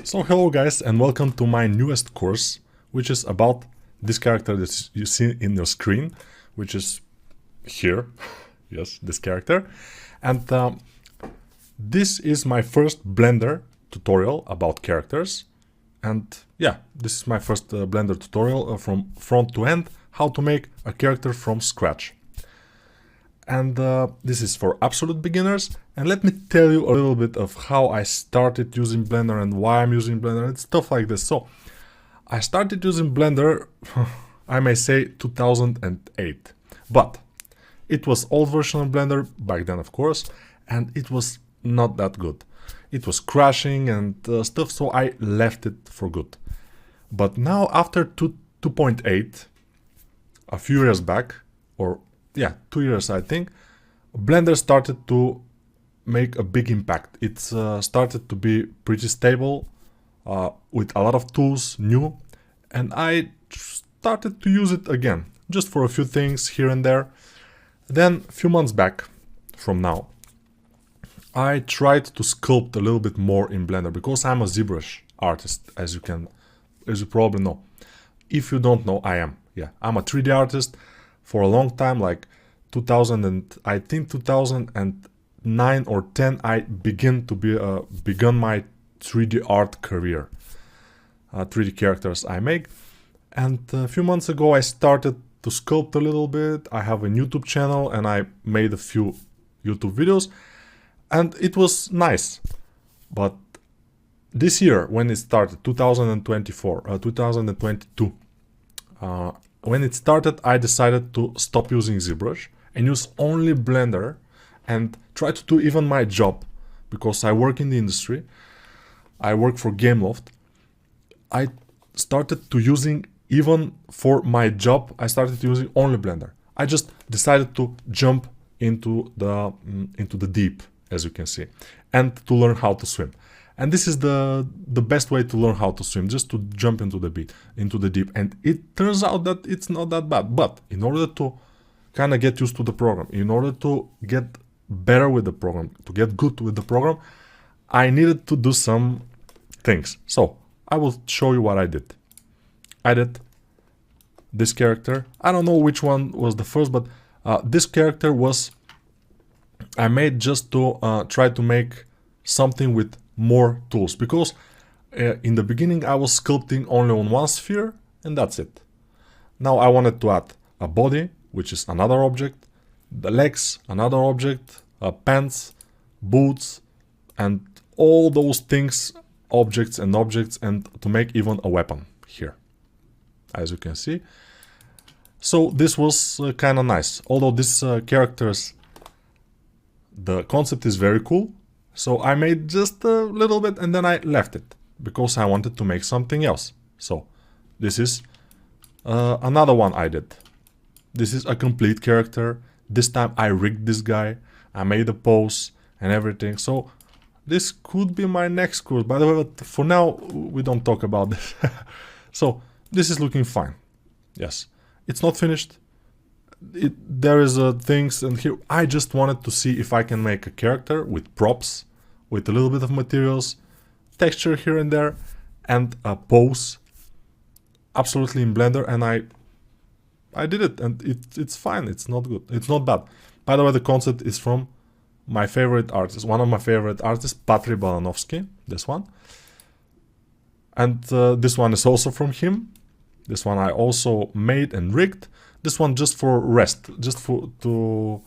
So hello guys and welcome to my newest course, which is about this character that you see in your screen, which is here. Yes, this character. And this is my first Blender tutorial about characters. And yeah, this is my first Blender tutorial from front to end, how to make a character from scratch. And this is for absolute beginners. And let me tell you a little bit of how I started using Blender and why I'm using Blender and stuff like this. So I started using Blender, I may say 2008, but it was old version of Blender back then, of course, and it was not that good. It was crashing and stuff, so I left it for good. But now after 2.8, a few years back, or yeah, 2 years I think, Blender started to make a big impact. It started to be pretty stable with a lot of tools new, and I started to use it again, just for a few things here and there. Then a few months back from now, I tried to sculpt a little bit more in Blender because I'm a ZBrush artist, as you probably know. If you don't know, I am. Yeah, I'm a 3D artist for a long time, like 2000 and I think 2009 or 10 I began my 3D art career. 3D characters I make, and a few months ago I started to sculpt a little bit. I have a YouTube channel and I made a few YouTube videos, and it was nice. But this year, when it started, 2022, when it started, I decided to stop using ZBrush and use only Blender and try to do even my job, because I work in the industry. I work for Gameloft. I started to using, even for my job, I started using only Blender. I just decided to jump into the deep, as you can see, and to learn how to swim. And this is the best way to learn how to swim, just to jump into the deep. And it turns out that it's not that bad. But in order to kind of get used to the program, in order to get better with the program, to get good with the program, I needed to do some things. So I will show you what I did. I did this character. I don't know which one was the first, but this character was I made just to try to make something with more tools, because in the beginning I was sculpting only on one sphere and that's it. Now I wanted to add a body, which is another object, the legs, another object, pants, boots, and all those things, objects, and to make even a weapon here, as you can see. So this was kind of nice, although this characters, the concept is very cool. So I made just a little bit and then I left it because I wanted to make something else. So this is another one I did. This is a complete character. This time I rigged this guy. I made a pose and everything. So this could be my next course. By the way, but for now we don't talk about this. So this is looking fine. Yes, it's not finished. There is things, and here I just wanted to see if I can make a character with props, with a little bit of materials, texture here and there, and a pose absolutely in Blender, and I did it, and it's fine. It's not good, it's not bad. By the way, the concept is from my favorite artist, one of my favorite artists, Patry Balanovsky, this one. And this one is also from him. This one I also made and rigged. This one just for rest, just to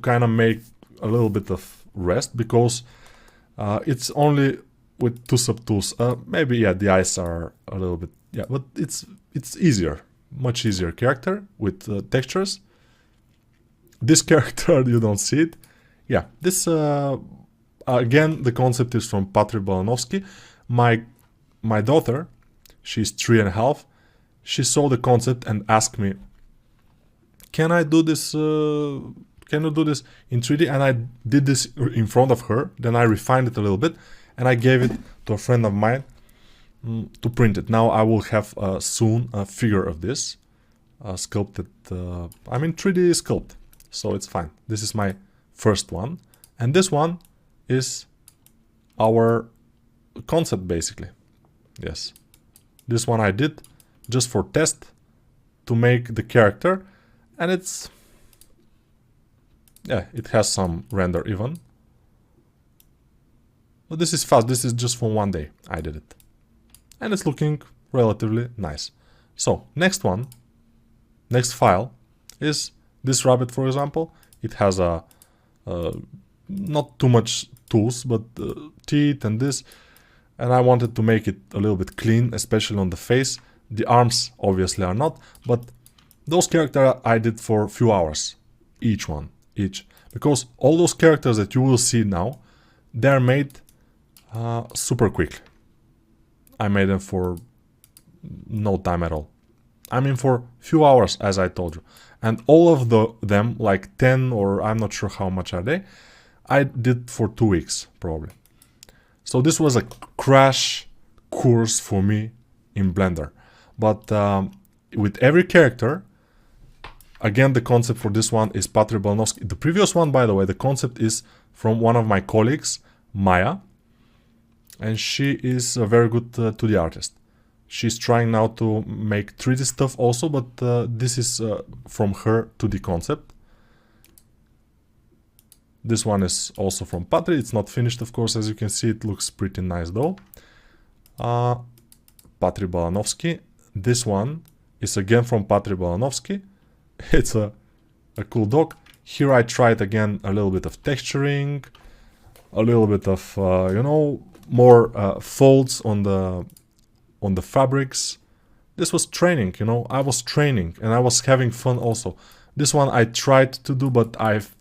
kind of make a little bit of rest, because it's only with two subtools. Maybe yeah, the eyes are a little bit, yeah, but it's easier, much easier character with textures. This character, you don't see it. Yeah, this again, the concept is from Patry Balanovsky. My daughter, she's 3.5. She saw the concept and asked me, can I do this, can you do this in 3D? And I did this in front of her, then I refined it a little bit, and I gave it to a friend of mine to print it. Now I will have soon a figure of this, sculpted, I mean 3D sculpt, so it's fine. This is my first one, and this one is our concept basically. Yes. This one I did just for test to make the character, and it's, yeah, it has some render even. But this is fast, this is just for one day I did it. And it's looking relatively nice. So, next file is this rabbit, for example. It has a not too much tools, but teeth and this. And I wanted to make it a little bit clean, especially on the face. The arms obviously are not, but those characters I did for a few hours, each. Because all those characters that you will see now, they're made super quick. I made them for no time at all. I mean for few hours, as I told you. And all of them, like 10 or I'm not sure how much are they, I did for 2 weeks probably. So this was a crash course for me in Blender. But with every character, again, the concept for this one is Patry Balanovsky. The previous one, by the way, the concept is from one of my colleagues, Maya. And she is a very good 2D artist. She's trying now to make 3D stuff also, but this is from her 2D concept. This one is also from Patry. It's not finished, of course, as you can see. It looks pretty nice though. Patry Balanovsky. This one is again from Patry Balanovsky. It's a cool dog. Here I tried again a little bit of texturing, a little bit of, you know, more folds on the fabrics. This was training, you know, I was training and I was having fun also. This one I tried to do, but I've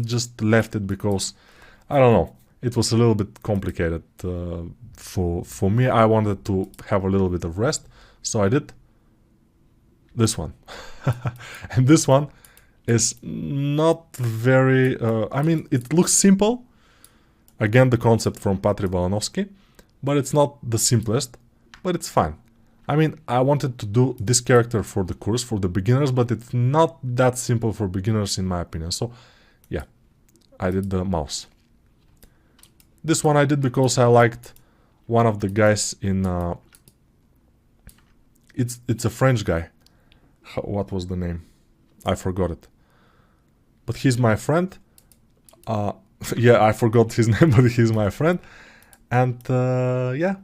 just left it because, I don't know, it was a little bit complicated for me. I wanted to have a little bit of rest, so I did this one. And this one is not very, I mean, it looks simple. Again, the concept from Patry Balanovsky, but it's not the simplest, but it's fine. I mean, I wanted to do this character for the course, for the beginners, but it's not that simple for beginners in my opinion. So, yeah, I did the mouse. This one I did because I liked one of the guys in... It's a French guy. What was the name? I forgot it. But he's my friend. Yeah, I forgot his name, but he's my friend. And yeah,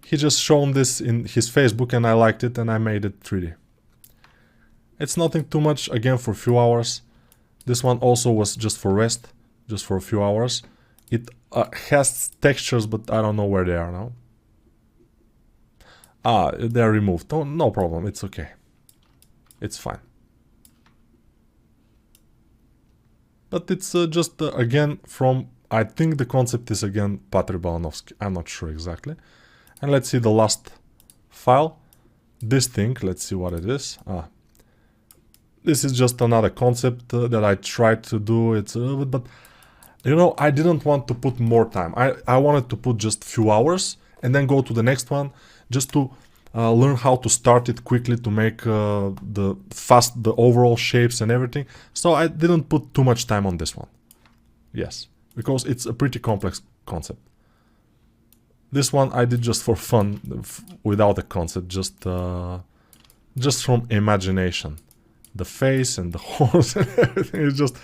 he just shown this in his Facebook and I liked it and I made it 3D. It's nothing too much, again for a few hours. This one also was just for rest, just for a few hours. It has textures, but I don't know where they are now. They're removed. Oh, no problem, it's okay. It's fine. But it's just, again, from, I think the concept is again Patry Balanovsky. I'm not sure exactly. And let's see the last file. This thing, let's see what it is. This is just another concept that I tried to do. It's a little bit, but you know, I didn't want to put more time. I wanted to put just few hours and then go to the next one, just to learn how to start it quickly, to make the overall shapes and everything. So I didn't put too much time on this one. Yes, because it's a pretty complex concept. This one I did just for fun, without a concept, just from imagination. The face and the horse and everything is just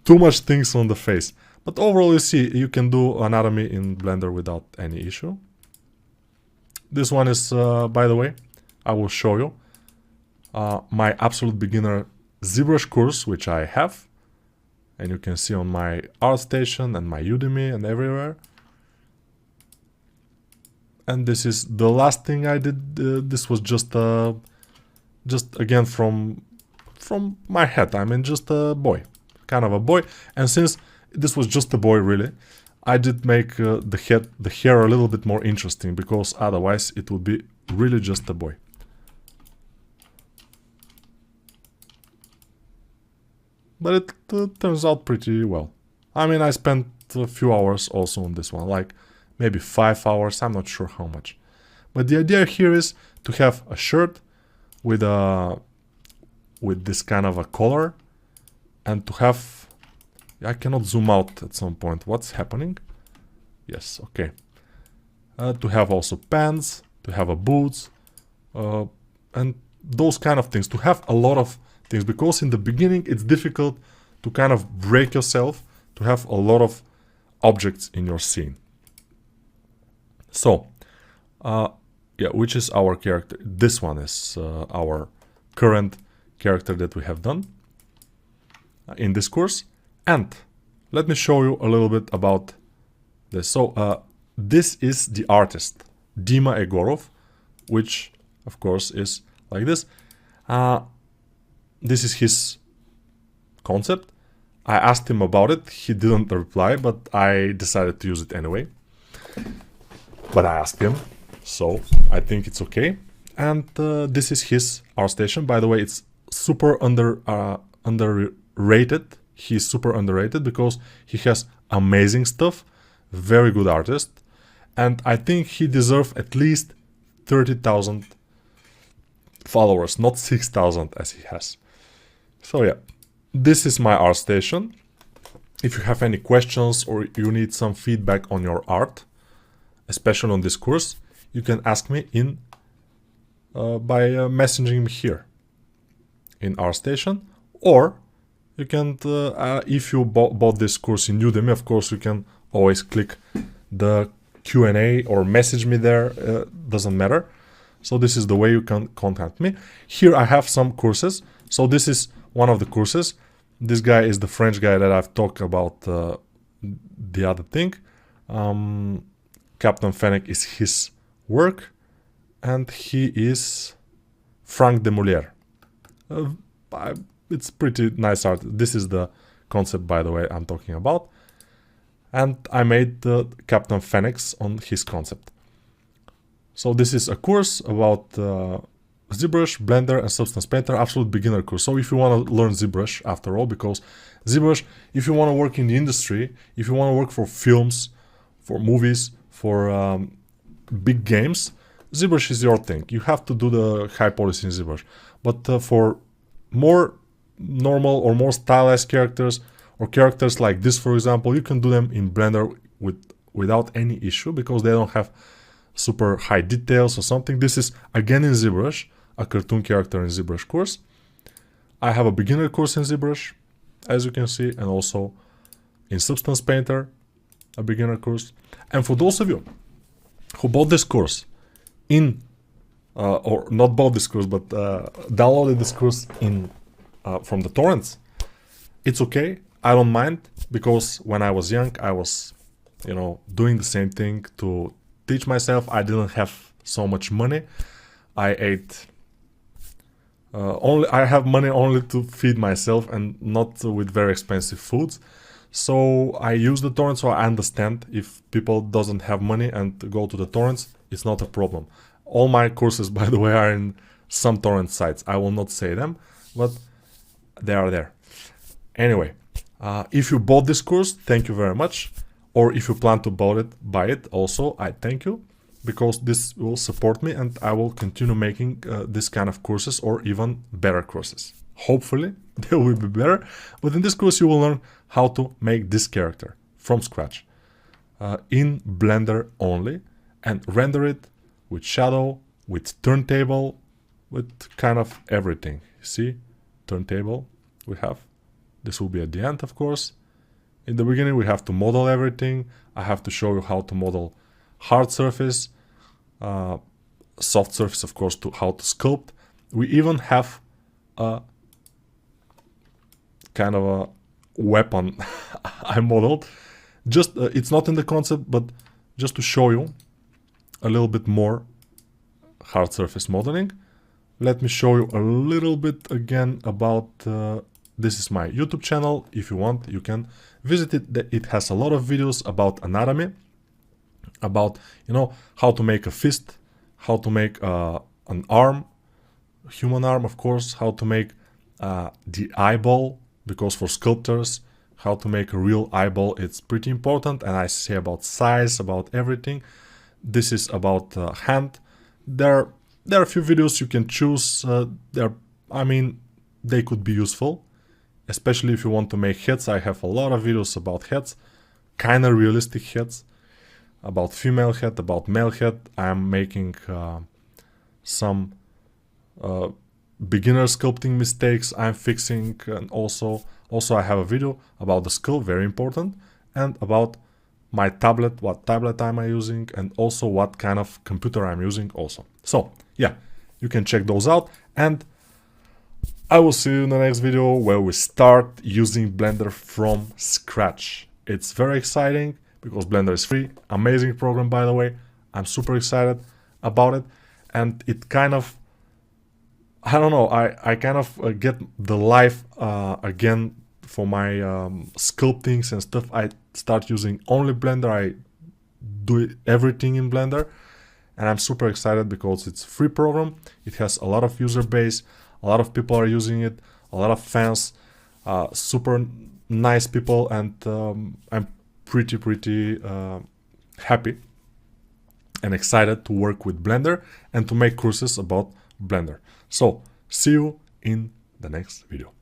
too much things on the face. But overall, you see, you can do anatomy in Blender without any issue. This one is, by the way, I will show you my absolute beginner ZBrush course, which I have. And you can see on my ArtStation and my Udemy and everywhere. And this is the last thing I did. This was just again from my head. I mean, just a boy, kind of a boy. And since this was just a boy, really, I did make the hair a little bit more interesting, because otherwise it would be really just a boy. But it turns out pretty well. I mean, I spent a few hours also on this one, like maybe 5 hours, I'm not sure how much. But the idea here is to have a shirt with this kind of a collar, and to have, I cannot zoom out at some point. What's happening? Yes, okay. to have also pants, to have a boots, and those kind of things, to have a lot of things, because in the beginning it's difficult to kind of break yourself, to have a lot of objects in your scene. So, yeah, which is our character? This one is our current character that we have done in this course. And let me show you a little bit about this. So, this is the artist, Dima Egorov, which of course is like this. This is his concept. I asked him about it. He didn't reply, but I decided to use it anyway. But I asked him, so I think it's okay. And this is his ArtStation. By the way, it's super underrated. He's super underrated because he has amazing stuff, very good artist, and I think he deserves at least 30,000 followers, not 6,000 as he has. So yeah, this is my ArtStation. If you have any questions or you need some feedback on your art, especially on this course, you can ask me in by messaging me here in ArtStation, or you can, if you bought this course in Udemy, of course, you can always click the Q&A or message me there, doesn't matter. So this is the way you can contact me. Here I have some courses. So this is one of the courses. This guy is the French guy that I've talked about the other thing. Captain Fennec is his work, and he is Frank Demolier. It's pretty nice art. This is the concept, by the way, I'm talking about. And I made the Captain Fennec on his concept. So this is a course about ZBrush, Blender, and Substance Painter, absolute beginner course. So if you want to learn ZBrush, after all, because ZBrush, if you want to work in the industry, if you want to work for films, for movies, for big games, ZBrush is your thing. You have to do the high policy in ZBrush. But for more normal or more stylized characters, or characters like this, for example, you can do them in Blender without any issue, because they don't have super high details or something. This is again in ZBrush, a cartoon character in ZBrush course. I have a beginner course in ZBrush, as you can see, and also in Substance Painter, a beginner course. And for those of you who bought this course in, or not bought this course, but downloaded this course in from the torrents, it's okay. I don't mind, because when I was young, I was, doing the same thing to teach myself. I didn't have so much money. I ate I have money only to feed myself, and not with very expensive foods. So I use the torrents, so I understand if people doesn't have money and go to the torrents, it's not a problem. All my courses, by the way, are in some torrent sites. I will not say them, but they are there. Anyway, if you bought this course, thank you very much. Or if you plan to buy it also, I thank you, because this will support me and I will continue making this kind of courses, or even better courses. Hopefully they will be better, but in this course you will learn how to make this character from scratch in Blender only, and render it with shadow, with turntable, with kind of everything. See, turntable we have. This will be at the end, of course. In the beginning we have to model everything. I have to show you how to model hard surface, soft surface, of course, to how to sculpt. We even have a kind of a weapon I modeled. Just it's not in the concept, but just to show you a little bit more hard surface modeling. Let me show you a little bit again about this is my YouTube channel. If you want, you can visit it. It has a lot of videos about anatomy, about how to make a fist, how to make an arm, human arm, of course, how to make the eyeball, because for sculptors, how to make a real eyeball, it's pretty important. And I say about size, about everything. This is about hand. There are a few videos you can choose. They could be useful, especially if you want to make heads. I have a lot of videos about heads, kind of realistic heads. about female head, about male head. I'm making some beginner sculpting mistakes I'm fixing, and also I have a video about the skull, very important, and about my tablet, what tablet am I using, and also what kind of computer I'm using also. So yeah, you can check those out, and I will see you in the next video where we start using Blender from scratch. It's very exciting because Blender is free, amazing program by the way. I'm super excited about it, and it kind of, I don't know, I kind of get the life again for my sculptings and stuff. I start using only Blender, I do everything in Blender, and I'm super excited because it's a free program. It has a lot of user base, a lot of people are using it, a lot of fans, super nice people, and I'm pretty happy and excited to work with Blender and to make courses about Blender. So see you in the next video.